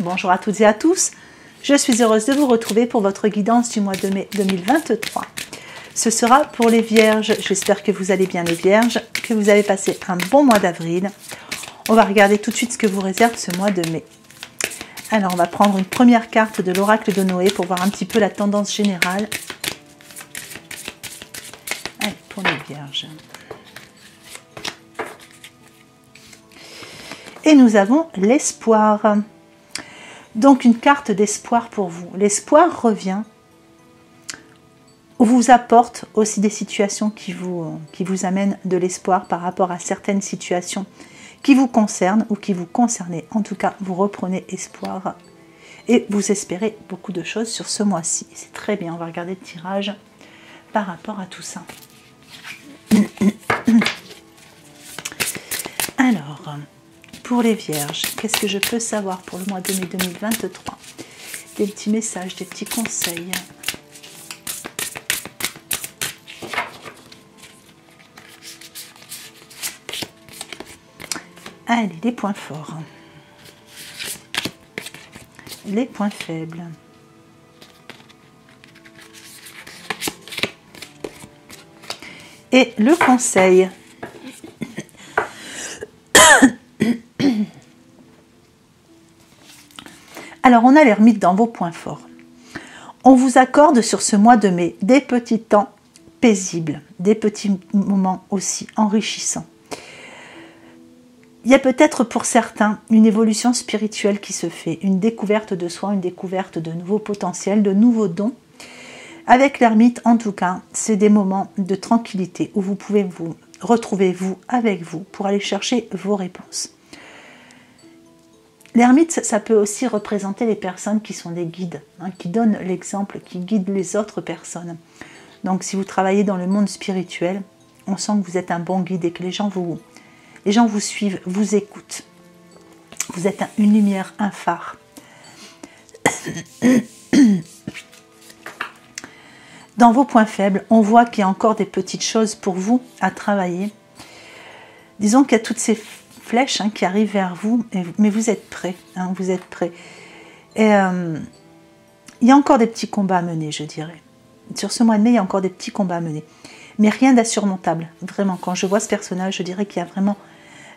Bonjour à toutes et à tous. Je suis heureuse de vous retrouver pour votre guidance du mois de mai 2023. Ce sera pour les vierges. J'espère que vous allez bien les vierges, que vous avez passé un bon mois d'avril. On va regarder tout de suite ce que vous réserve ce mois de mai. Alors, on va prendre une première carte de l'oracle de Noé pour voir un petit peu la tendance générale. Allez, pour les vierges. Et nous avons l'espoir. Donc, une carte d'espoir pour vous. L'espoir revient, vous apporte aussi des situations qui vous amènent de l'espoir par rapport à certaines situations qui vous concernent ou qui vous concernent. En tout cas, vous reprenez espoir et vous espérez beaucoup de choses sur ce mois-ci. C'est très bien, on va regarder le tirage par rapport à tout ça. Alors, pour les vierges, qu'est-ce que je peux savoir pour le mois de mai 2023? Des petits messages, des petits conseils. Allez, les points forts. Les points faibles. Et le conseil. Alors, on a l'ermite dans vos points forts. On vous accorde sur ce mois de mai des petits temps paisibles, des petits moments aussi enrichissants. Il y a peut-être pour certains une évolution spirituelle qui se fait, une découverte de soi, une découverte de nouveaux potentiels, de nouveaux dons. Avec l'ermite, en tout cas, c'est des moments de tranquillité où vous pouvez vous retrouver, vous, avec vous, pour aller chercher vos réponses. L'ermite, ça peut aussi représenter les personnes qui sont des guides, qui donnent l'exemple, qui guident les autres personnes. Donc, si vous travaillez dans le monde spirituel, on sent que vous êtes un bon guide et que les gens vous suivent, vous écoutent. Vous êtes une lumière, un phare. Dans vos points faibles, on voit qu'il y a encore des petites choses pour vous à travailler. Disons qu'il y a toutes ces flèches qui arrivent vers vous, mais vous êtes prêts. Vous êtes prêts. Et il y a encore des petits combats à mener, je dirais. Sur ce mois de mai, il y a encore des petits combats à mener. Mais rien d'insurmontable. Vraiment, quand je vois ce personnage, je dirais qu'il n'y a vraiment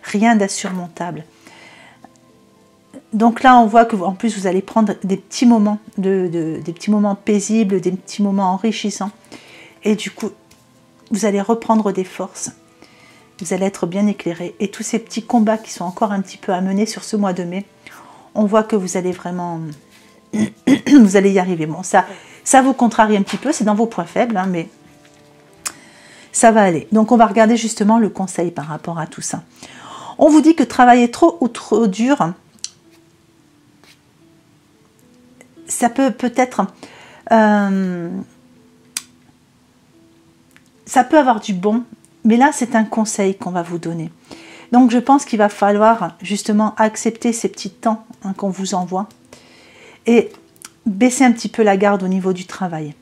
rien d'insurmontable. Donc là, on voit que en plus, vous allez prendre des petits moments, des petits moments paisibles, des petits moments enrichissants. Et du coup, vous allez reprendre des forces. Vous allez être bien éclairé. Et tous ces petits combats qui sont encore un petit peu à mener sur ce mois de mai, on voit que vous allez vraiment... vous allez y arriver. Bon, ça vous contrarie un petit peu, c'est dans vos points faibles, mais ça va aller. Donc, on va regarder justement le conseil par rapport à tout ça. On vous dit que travailler trop ou trop dur, ça peut-être... ça peut avoir du bon, mais là, c'est un conseil qu'on va vous donner. Donc, je pense qu'il va falloir justement accepter ces petits temps qu'on vous envoie et baisser un petit peu la garde au niveau du travail.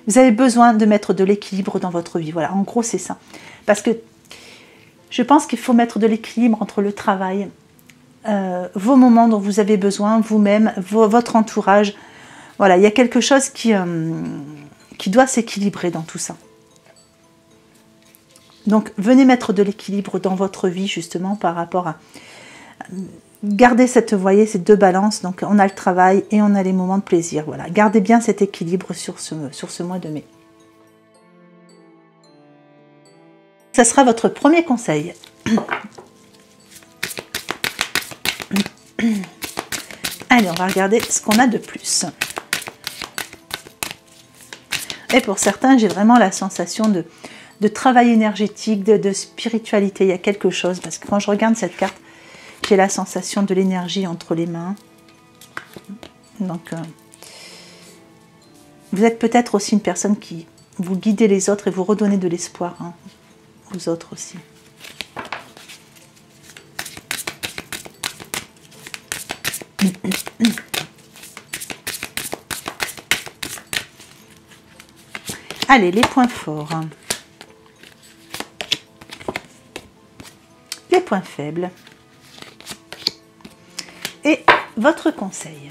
Vous avez besoin de mettre de l'équilibre dans votre vie. Voilà, en gros, c'est ça. Parce que je pense qu'il faut mettre de l'équilibre entre le travail, vos moments dont vous avez besoin, vous-même, votre entourage. Voilà, il y a quelque chose qui doit s'équilibrer dans tout ça. Donc, venez mettre de l'équilibre dans votre vie, justement, par rapport à... Gardez cette, vous voyez, ces deux balances. Donc, on a le travail et on a les moments de plaisir. Voilà, gardez bien cet équilibre sur ce mois de mai. Ça sera votre premier conseil. Allez, on va regarder ce qu'on a de plus. Et pour certains, j'ai vraiment la sensation de travail énergétique, de spiritualité. Il y a quelque chose, parce que quand je regarde cette carte, j'ai la sensation de l'énergie entre les mains. Donc, vous êtes peut-être aussi une personne qui vous guidez les autres et vous redonnez de l'espoir aux autres aussi. Allez, les points forts. Les points faibles. Et votre conseil.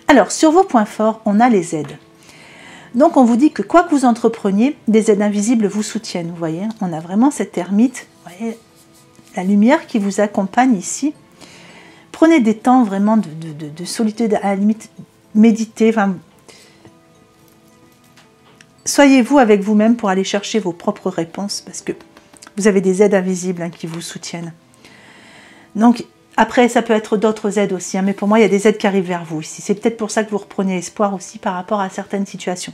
Alors, sur vos points forts, on a les aides. Donc, on vous dit que quoi que vous entrepreniez, des aides invisibles vous soutiennent. Vous voyez, on a vraiment cette ermite, vous voyez, la lumière qui vous accompagne ici. Prenez des temps vraiment de solitude, à la limite, méditez. Enfin, soyez-vous avec vous-même pour aller chercher vos propres réponses, parce que vous avez des aides invisibles qui vous soutiennent. Donc, après, ça peut être d'autres aides aussi, mais pour moi, il y a des aides qui arrivent vers vous ici. C'est peut-être pour ça que vous reprenez espoir aussi par rapport à certaines situations.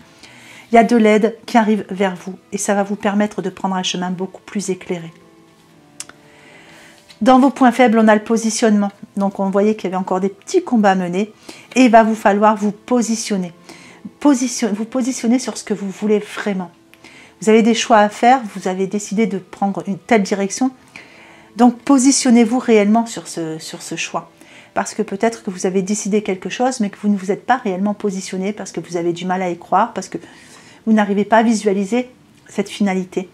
Il y a de l'aide qui arrive vers vous et ça va vous permettre de prendre un chemin beaucoup plus éclairé. Dans vos points faibles, on a le positionnement. Donc, on voyait qu'il y avait encore des petits combats à mener et il va vous falloir vous positionner. Vous positionner sur ce que vous voulez vraiment. Vous avez des choix à faire, vous avez décidé de prendre une telle direction. Donc, positionnez-vous réellement sur ce choix. Parce que peut-être que vous avez décidé quelque chose, mais que vous ne vous êtes pas réellement positionné, parce que vous avez du mal à y croire, parce que vous n'arrivez pas à visualiser cette finalité.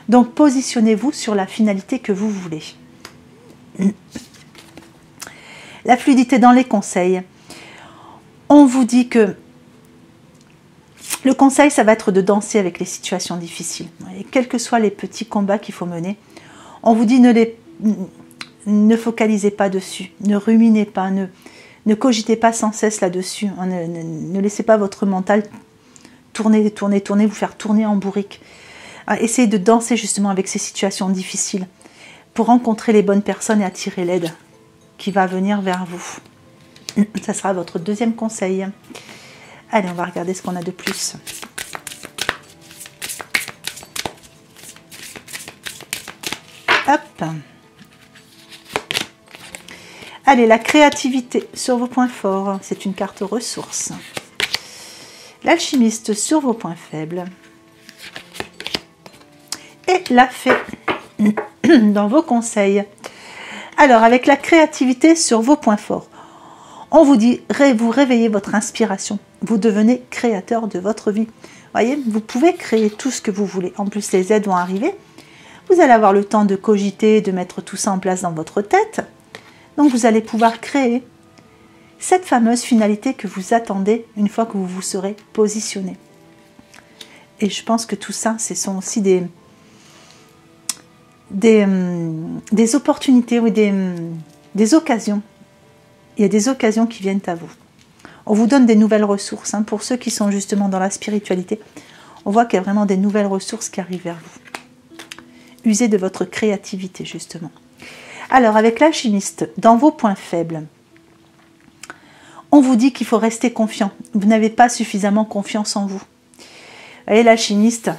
Donc, positionnez-vous sur la finalité que vous voulez. La fluidité dans les conseils. On vous dit que le conseil, ça va être de danser avec les situations difficiles. Et quels que soient les petits combats qu'il faut mener, on vous dit ne focalisez pas dessus, ne ruminez pas, ne cogitez pas sans cesse là-dessus, ne laissez pas votre mental tourner, vous faire tourner en bourrique. Essayez de danser justement avec ces situations difficiles pour rencontrer les bonnes personnes et attirer l'aide qui va venir vers vous. Ça sera votre deuxième conseil. Allez, on va regarder ce qu'on a de plus. Hop. Allez, la créativité sur vos points forts, c'est une carte ressource. L'alchimiste sur vos points faibles. Et la fée dans vos conseils. Alors, avec la créativité sur vos points forts, on vous dit, vous réveillez votre inspiration. Vous devenez créateur de votre vie. Voyez, vous pouvez créer tout ce que vous voulez. En plus, les aides vont arriver. Vous allez avoir le temps de cogiter, de mettre tout ça en place dans votre tête. Donc, vous allez pouvoir créer cette fameuse finalité que vous attendez une fois que vous vous serez positionné. Et je pense que tout ça, ce sont aussi des opportunités ou des occasions. Il y a des occasions qui viennent à vous. On vous donne des nouvelles ressources. Pour ceux qui sont justement dans la spiritualité, on voit qu'il y a vraiment des nouvelles ressources qui arrivent vers vous. Usez de votre créativité, justement. Alors, avec l'alchimiste, dans vos points faibles, on vous dit qu'il faut rester confiant. Vous n'avez pas suffisamment confiance en vous. Vous voyez, l'alchimiste,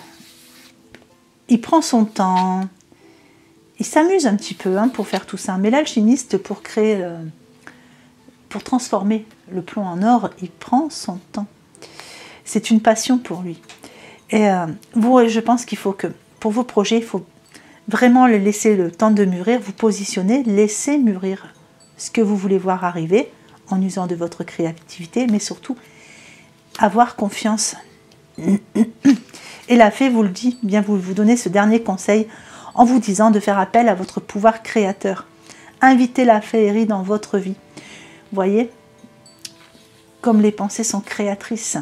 il prend son temps, il s'amuse un petit peu pour faire tout ça. Mais l'alchimiste, pour créer, pour transformer le plomb en or, il prend son temps. C'est une passion pour lui. Et vous, je pense qu'il faut que, pour vos projets, il faut vraiment le laisser le temps de mûrir, vous positionner, laisser mûrir ce que vous voulez voir arriver en usant de votre créativité, mais surtout avoir confiance. Et la fée vous le dit, bien vous donnez ce dernier conseil en vous disant de faire appel à votre pouvoir créateur. Invitez la féerie dans votre vie. Vous voyez, comme les pensées sont créatrices.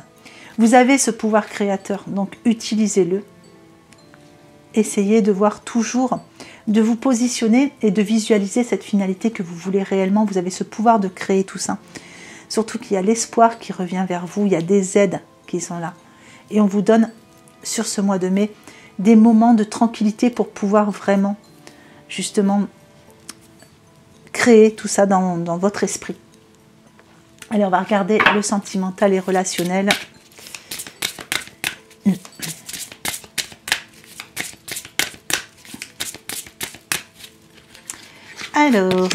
Vous avez ce pouvoir créateur, donc utilisez-le. Essayez de voir toujours, de vous positionner et de visualiser cette finalité que vous voulez réellement. Vous avez ce pouvoir de créer tout ça. Surtout qu'il y a l'espoir qui revient vers vous, il y a des aides qui sont là. Et on vous donne, sur ce mois de mai, des moments de tranquillité pour pouvoir vraiment, justement, créer tout ça dans votre esprit. Allez, on va regarder le sentimental et relationnel. Alors,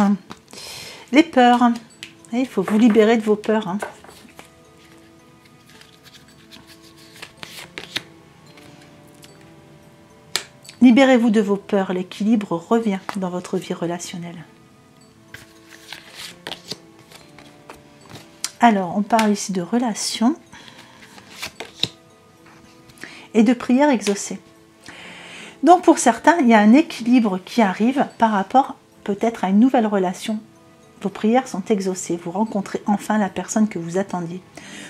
les peurs. Il faut vous libérer de vos peurs. Libérez-vous de vos peurs. L'équilibre revient dans votre vie relationnelle. Alors, on parle ici de relations et de prières exaucées. Donc, pour certains, il y a un équilibre qui arrive par rapport peut-être à une nouvelle relation. Vos prières sont exaucées, vous rencontrez enfin la personne que vous attendiez.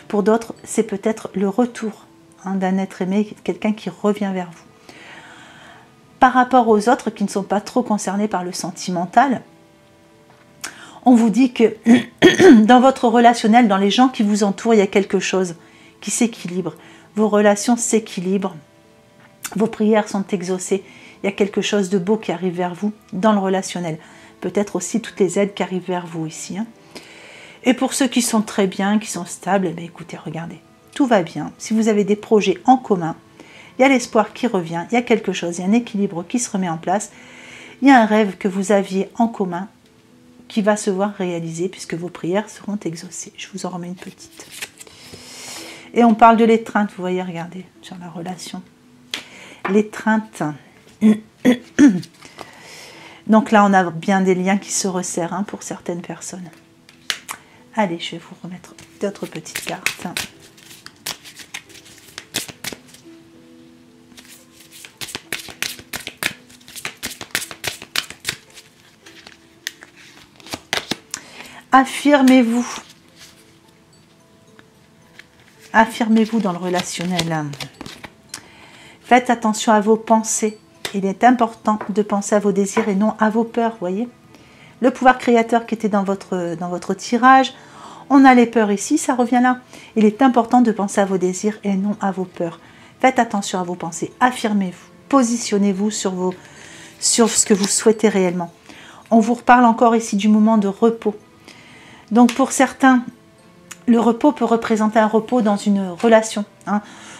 Pour d'autres, c'est peut-être le retour d'un être aimé, quelqu'un qui revient vers vous. Par rapport aux autres qui ne sont pas trop concernés par le sentimental, on vous dit que dans votre relationnel, dans les gens qui vous entourent, il y a quelque chose qui s'équilibre. Vos relations s'équilibrent, vos prières sont exaucées. Il y a quelque chose de beau qui arrive vers vous dans le relationnel. Peut-être aussi toutes les aides qui arrivent vers vous ici. Et pour ceux qui sont très bien, qui sont stables, eh bien, écoutez, regardez, tout va bien. Si vous avez des projets en commun, il y a l'espoir qui revient, il y a quelque chose, il y a un équilibre qui se remet en place. Il y a un rêve que vous aviez en commun qui va se voir réaliser puisque vos prières seront exaucées. Je vous en remets une petite. Et on parle de l'étreinte, vous voyez, regardez, sur la relation. L'étreinte. Donc là, on a bien des liens qui se resserrent pour certaines personnes. Allez, je vais vous remettre d'autres petites cartes. Affirmez-vous. Affirmez-vous dans le relationnel. Faites attention à vos pensées. Il est important de penser à vos désirs et non à vos peurs, voyez. Le pouvoir créateur qui était dans votre tirage, on a les peurs ici, ça revient là. Il est important de penser à vos désirs et non à vos peurs. Faites attention à vos pensées, affirmez-vous, positionnez-vous sur ce que vous souhaitez réellement. On vous reparle encore ici du moment de repos. Donc pour certains, le repos peut représenter un repos dans une relation.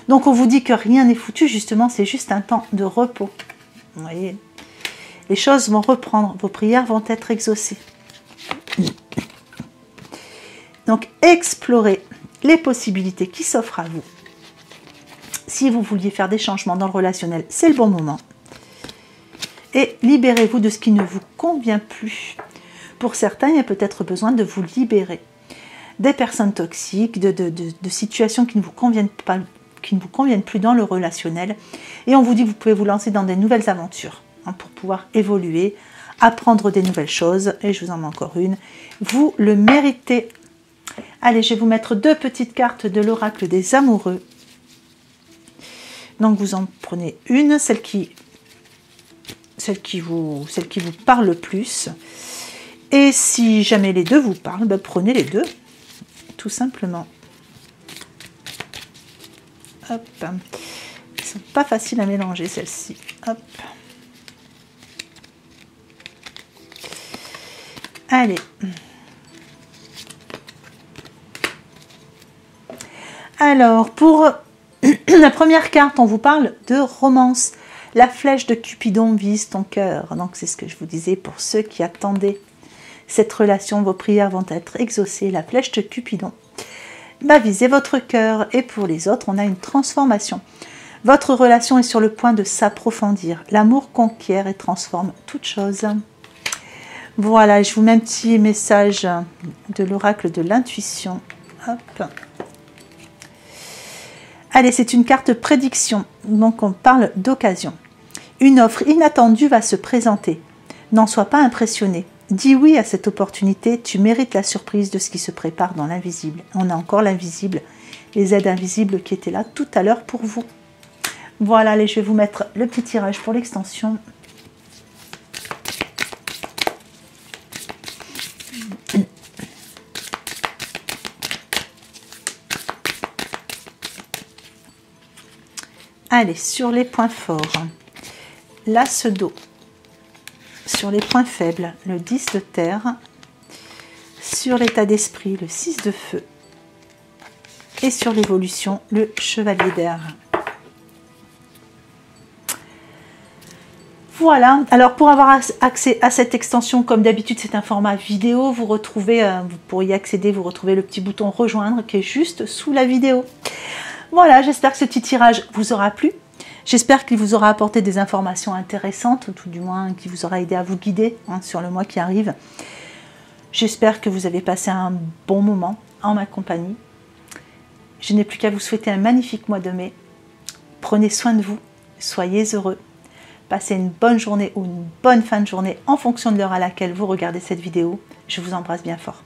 Donc on vous dit que rien n'est foutu, justement, c'est juste un temps de repos. Vous voyez, les choses vont reprendre, vos prières vont être exaucées. Donc explorez les possibilités qui s'offrent à vous. Si vous vouliez faire des changements dans le relationnel, c'est le bon moment. Et libérez-vous de ce qui ne vous convient plus. Pour certains, il y a peut-être besoin de vous libérer des personnes toxiques, de situations qui ne vous conviennent pas, qui ne vous conviennent plus dans le relationnel. Et on vous dit que vous pouvez vous lancer dans des nouvelles aventures pour pouvoir évoluer, apprendre des nouvelles choses. Et je vous en mets encore une. Vous le méritez. Allez, je vais vous mettre deux petites cartes de l'oracle des amoureux. Donc vous en prenez une, celle qui vous parle le plus. Et si jamais les deux vous parlent, ben prenez les deux, tout simplement. Hop. Elles ne sont pas faciles à mélanger, celles-ci. Hop. Allez. Alors, pour la première carte, on vous parle de romance. La flèche de Cupidon vise ton cœur. Donc, c'est ce que je vous disais pour ceux qui attendaient cette relation. Vos prières vont être exaucées. La flèche de Cupidon va viser votre cœur. Et pour les autres, on a une transformation. Votre relation est sur le point de s'approfondir. L'amour conquiert et transforme toute chose. Voilà, je vous mets un petit message de l'oracle de l'intuition. Hop. Allez, c'est une carte prédiction. Donc, on parle d'occasion. Une offre inattendue va se présenter. N'en sois pas impressionné. Dis oui à cette opportunité. Tu mérites la surprise de ce qui se prépare dans l'invisible. On a encore l'invisible, les aides invisibles qui étaient là tout à l'heure pour vous. Voilà, allez, je vais vous mettre le petit tirage pour l'extension. Allez, sur les points forts, l'as d'eau. Sur les points faibles, le 10 de terre. Sur l'état d'esprit, le 6 de feu. Et sur l'évolution, le chevalier d'air. Voilà, alors pour avoir accès à cette extension, comme d'habitude, c'est un format vidéo. Vous pour y accéder, vous retrouvez le petit bouton rejoindre qui est juste sous la vidéo. Voilà, j'espère que ce petit tirage vous aura plu. J'espère qu'il vous aura apporté des informations intéressantes, ou tout du moins qui vous aura aidé à vous guider sur le mois qui arrive. J'espère que vous avez passé un bon moment en ma compagnie. Je n'ai plus qu'à vous souhaiter un magnifique mois de mai. Prenez soin de vous, soyez heureux. Passez une bonne journée ou une bonne fin de journée en fonction de l'heure à laquelle vous regardez cette vidéo. Je vous embrasse bien fort.